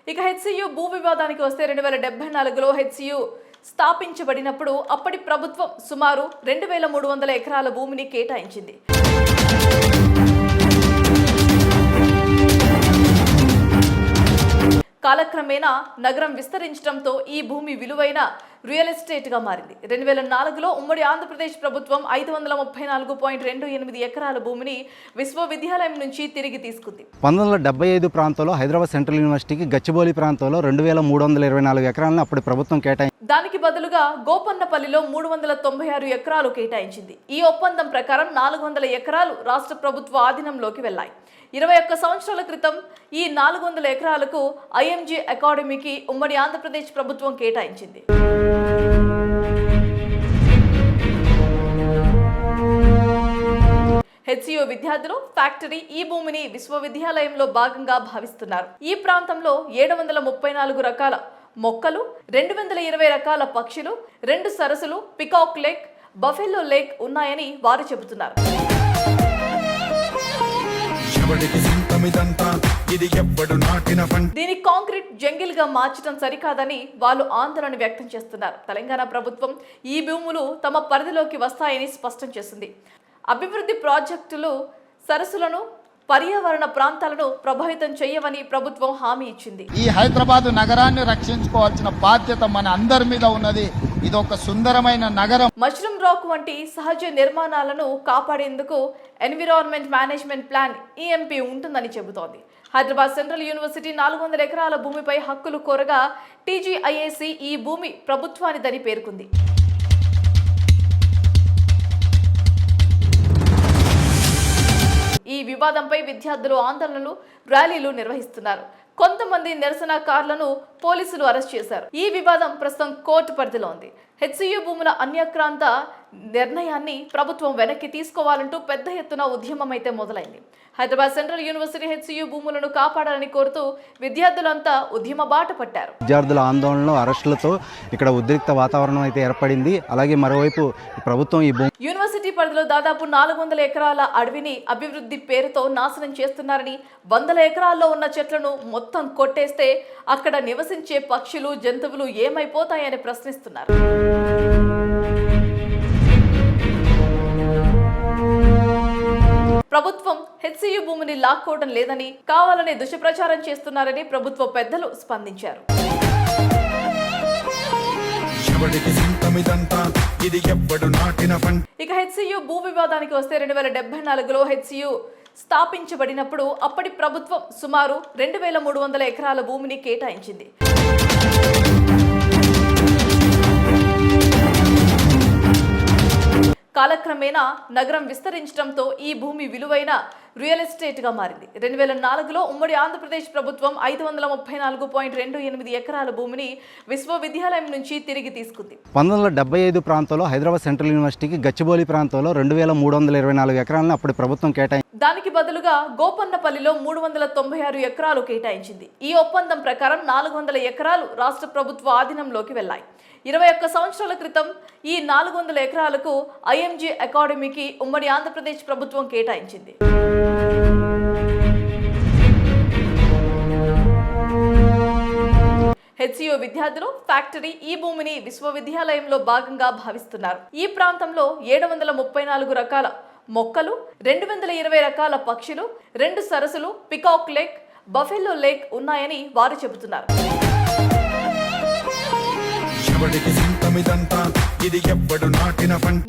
ఇక హెచ్సియు భూ వివాదానికి వస్తే 2074లో హెచ్సియు స్థాపించబడినప్పుడు అప్పటి ప్రభుత్వం సుమారు 2300 ఎకరాల భూమిని కేటాయించింది. కాలక్రమేణా నగరం విస్తరించడంతో ఈ భూమి విలువైన రియల్ ఎస్టేట్ గా మారింది. 2004లో ఉమ్మడి ఆంధ్రప్రదేశ్ ప్రభుత్వం 534.28 ఎకరాల భూమిని విశ్వవిద్యాలయం నుంచి తిరిగి తీసుకుంది. 1975 ప్రాంతంలో హైదరాబాద్ సెంట్రల్ యూనివర్సిటీకి గచ్చిబౌలి ప్రాంతంలో 2324 ఎకరాలను అప్పటి ప్రభుత్వం కేటాయించింది. దానికి బదులుగా గోపన్నపల్లిలో 396 ఎకరాలు కేటాయించింది. ఈ ఒప్పందం ప్రకారం 400 ఎకరాలు రాష్ట్ర ప్రభుత్వ ఆధీనంలోకి వెళ్లాయి. 21 సంవత్సరాల క్రితం ఈ 400 ఎకరాలకు ఐఎంజీ అకాడమీకి ఉమ్మడి ఆంధ్రప్రదేశ్ ప్రభుత్వం కేటాయించింది. హెచ్సియు విద్యార్థులు ఫ్యాక్టరీ ఈ భూమిని విశ్వవిద్యాలయంలో భాగంగా భావిస్తున్నారు. ఈ ప్రాంతంలో 734 రకాల మొక్కలు, 220 రకాల పక్షులు, 2 సరస్సులు, పికాక్ లేక్, బఫెల్లో లేక్ ఉన్నాయని వారు చెబుతున్నారు. దీని కాంక్రీట్ జంగిల్ గా మార్చడం సరికాదని వాళ్ళు ఆందోళన వ్యక్తం చేస్తున్నారు. తెలంగాణ ప్రభుత్వం ఈ భూములు తమ పరిధిలోకి వస్తాయని స్పష్టం చేసింది. అభివృద్ధి ప్రాజెక్టులు సరస్సులను, పర్యావరణ ప్రాంతాలను ప్రభావితం చేయవని ప్రభుత్వం హామీ ఇచ్చింది. ఈ హైదరాబాద్ నగరాన్ని రక్షించుకోవాల్సిన బాధ్యత మన అందరి మీద ఉన్నది. ఇది ఒక సుందరమైన నగరం. మష్రూమ్ రాక్ వంటి సహజ నిర్మాణాలను కాపాడేందుకు ఎన్విరాన్మెంట్ మేనేజ్మెంట్ ప్లాన్ ఈఎంపీ ఉంటుందని చెబుతోంది. హైదరాబాద్ సెంట్రల్ యూనివర్సిటీ 400 ఎకరాల భూమిపై హక్కులు కోరగా టీజీఐఏసీ ఈ భూమి ప్రభుత్వానిదని పేర్కొంది. ఈ వివాదంపై విద్యార్థులు ఆందోళనలు, ర్యాలీలు నిర్వహిస్తున్నారు. కొంతమంది నిరసనకారులను పోలీసులు అరెస్ట్ చేశారు. ఈ వివాదం ప్రస్తుతం కోర్టు పరిధిలో ఉంది. హెచ్సియు భూముల అన్యాక్రాంత నిర్ణయాన్ని ప్రభుత్వం వెనక్కి తీసుకోవాలంటూ పెద్ద ఎత్తున ఉద్యమం అయితే మొదలైంది. హైదరాబాద్ సెంట్రల్ యూనివర్సిటీ హెచ్సియు భూములను కాపాడాలని కోరుతూ విద్యార్థులంతా ఉద్యమ బాట పట్టారు. విద్యార్థుల ఆందోళనలు, అరెస్టులతో ఇక్కడ ఉద్రిక్త వాతావరణం అయితే ఏర్పడింది. అలాగే మరోవైపు ప్రభుత్వం ఈ యూనివర్సిటీ పరిధిలో దాదాపు 400 ఎకరాల అడవిని అభివృద్ధి పేరుతో నాశనం చేస్తున్నారని, 100 ఎకరాల్లో ఉన్న చెట్లను మొత్తం కొట్టేస్తే అక్కడ నివసించే పక్షులు, జంతువులు ఏమైపోతాయని ప్రశ్నిస్తున్నారు. ప్రభుత్వం హెచ్సియు భూమిని లాక్కోవడం లేదని, కావాలనే దుష్ప్రచారం చేస్తున్నారని ప్రభుత్వ పెద్దలు స్పందించారు. ఇక హెచ్సియు భూ వివాదానికి వస్తే 2074లో హెచ్సియు స్థాపించబడినప్పుడు అప్పటి ప్రభుత్వం సుమారు 2300 ఎకరాల భూమిని కేటాయించింది. కాలక్రమేణా నగరం విస్తరించడంతో ఈ భూమి విలువైన రియల్ ఎస్టేట్ గా మారింది. 2004లో ఉమ్మడి ఆంధ్రప్రదేశ్ ప్రభుత్వం 534.28 ఎకరాల భూమిని విశ్వవిద్యాలయం నుంచి తిరిగి తీసుకుంది. 1975 ప్రాంతంలో హైదరాబాద్ సెంట్రల్ యూనివర్సిటీకి గచ్చిబౌలి ప్రాంతంలో 2324 ఎకరాలను అప్పటి ప్రభుత్వం కేటాయించింది. దానికి బదులుగా గోపన్నపల్లిలో 396 ఎకరాలు కేటాయించింది. ఈ ఒప్పందం ప్రకారం 400 ఎకరాలు రాష్ట్ర ప్రభుత్వ ఆధీనంలోకి వెళ్లాయి. 21 సంవత్సరాల క్రితం ఈ 400 ఎకరాలకు ఐఎంజీ అకాడమీకి ఉమ్మడి ఆంధ్రప్రదేశ్ ప్రభుత్వం కేటాయించింది. హెచ్సియు విద్యార్థులు ఫ్యాక్టరీ ఈ భూమిని విశ్వవిద్యాలయంలో భాగంగా భావిస్తున్నారు. ఈ ప్రాంతంలో 734 రకాల మొక్కలు, 220 రకాల పక్షులు, 2 సరస్సులు, పికాక్ లేక్, బఫెల్లో లేక్ ఉన్నాయని వారు చెబుతున్నారు.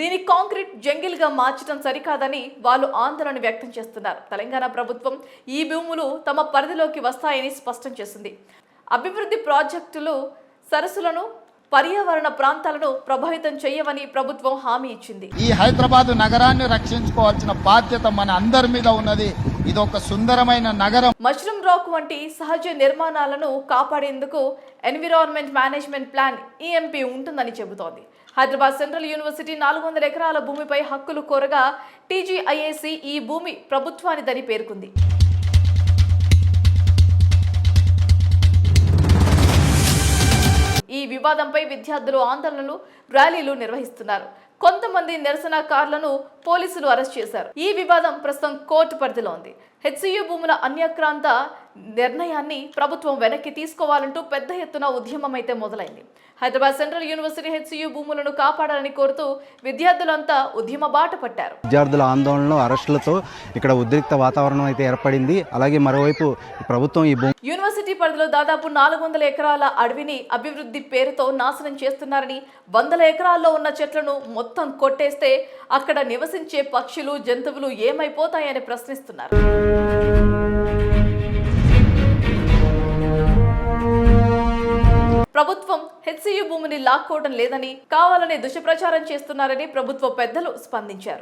దీని కాంక్రీట్ జంగిల్ గా మార్చడం సరికాదని వాళ్ళు ఆందోళన వ్యక్తం చేస్తున్నారు. తెలంగాణ ప్రభుత్వం ఈ భూములు తమ పరిధిలోకి వస్తాయని స్పష్టం చేసింది. అభివృద్ధి ప్రాజెక్టులు సరస్సులను, పర్యావరణ ప్రాంతాలను ప్రభావితం చేయవని ప్రభుత్వం హామీ ఇచ్చింది. ఈ హైదరాబాద్ నగరాన్ని రక్షించుకోవాల్సిన బాధ్యత మన అందరి మీద ఉన్నది. ఇది ఒక సుందరమైన నగరం. మష్రూమ్ రాక్ వంటి సహజ నిర్మాణాలను కాపాడేందుకు ఎన్విరాన్మెంట్ మేనేజ్మెంట్ ప్లాన్ ఈఎంపీ ఉంటుందని చెబుతోంది. హైదరాబాద్ సెంట్రల్ యూనివర్సిటీ 400 ఎకరాల భూమిపై హక్కులు కోరగా టీజీఐఏసీ ఈ భూమి ప్రభుత్వానిదని పేర్కొంది. ఈ వివాదంపై విద్యార్థులు ఆందోళనలు, ర్యాలీలు నిర్వహిస్తున్నారు. కొంతమంది నిరసనకారులను పోలీసులు అరెస్ట్ చేశారు. ఈ వివాదం ప్రస్తుతం కోర్టు పరిధిలో ఉంది. హెచ్సియు భూముల అన్యాక్రాంత నిర్ణయాన్ని ప్రభుత్వం వెనక్కి తీసుకోవాలంటూ పెద్ద ఎత్తున ఉద్యమం అయితే మొదలైంది. హైదరాబాద్ సెంట్రల్ యూనివర్సిటీ HCU భూములను కాపాడాలని కోరుతూ విద్యార్థులంతా ఉద్యమ బాట పట్టారు. విద్యార్థుల ఆందోళనలు, అరెస్టులతో ఇక్కడ ఉద్రిక్త వాతావరణం అయితే ఏర్పడింది. అలాగే మరోవైపు ప్రభుత్వం ఈ యూనివర్సిటీ పరిధిలో దాదాపు 400 ఎకరాల అడవిని అభివృద్ధి పేరుతో నాశనం చేస్తున్నారని, 100 ఎకరాల్లో ఉన్న చెట్లను మొత్తం కొట్టేస్తే అక్కడ నివసించే పక్షులు, జంతువులు ఏమైపోతాయని ప్రశ్నిస్తున్నారు. ప్రభుత్వం HCU భూమిని లాక్కోవడం లేదని, కావాలనే దుష్ప్రచారం చేస్తున్నారని ప్రభుత్వ పెద్దలు స్పందించారు.